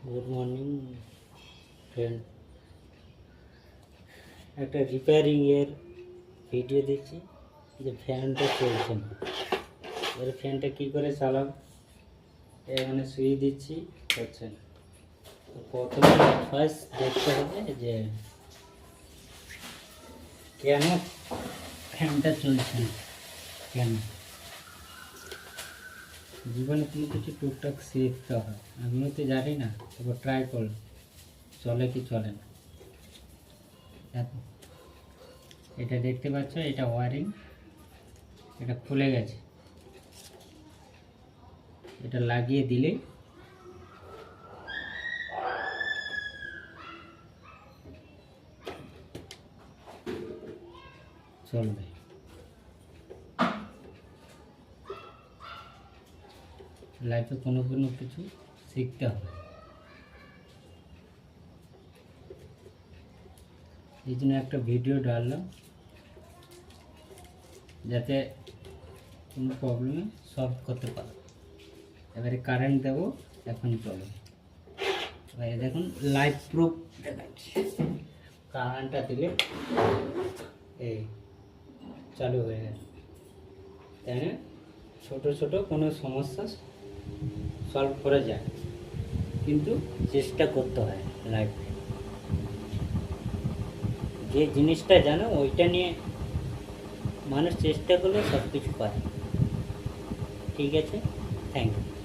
Good morning friend, একটা রিপেয়ারিংয়ের video দিচ্ছি যে ফ্যানটা চলছে না। এবার ফ্যানটা কী করে চালাবো, এখানে সুইচ দিচ্ছি, হচ্ছে না। তো প্রথমে ফার্স্ট দেখতে হবে যে কেন ফ্যানটা চলছে না, কেন। জীবনে কোনো কিছু টুকটাক শিখতে হয়, আমিও তো জানি না, তারপর ট্রাই করলাম, চলে কি চলে না। দেখো, এটা দেখতে পাচ্ছ, এটা ওয়ারিং, এটা খুলে গেছে। এটা লাগিয়ে দিলেই চলবে। লাইফে কোনো কোনো কিছু শিখতে হবে, এই জন্য একটা ভিডিও ডাললাম যাতে কোনো প্রবলেমে সলভ করতে পারো। এবারে কারেন্ট দেবো, এখন চলো। এবারে দেখুন লাইভ প্রুফ দেখাচ্ছি। কারেন্টটা দিলে এই চালু হয়ে গেছে, তাই না? ছোটো ছোটো কোনো সমস্যা সলভ করা যায়, কিন্তু চেষ্টা করতে হয় লাইফে। যে জিনিসটা জানো ওইটা নিয়ে মানুষ চেষ্টা করলে সব কিছু পারে। ঠিক আছে, থ্যাংক ইউ।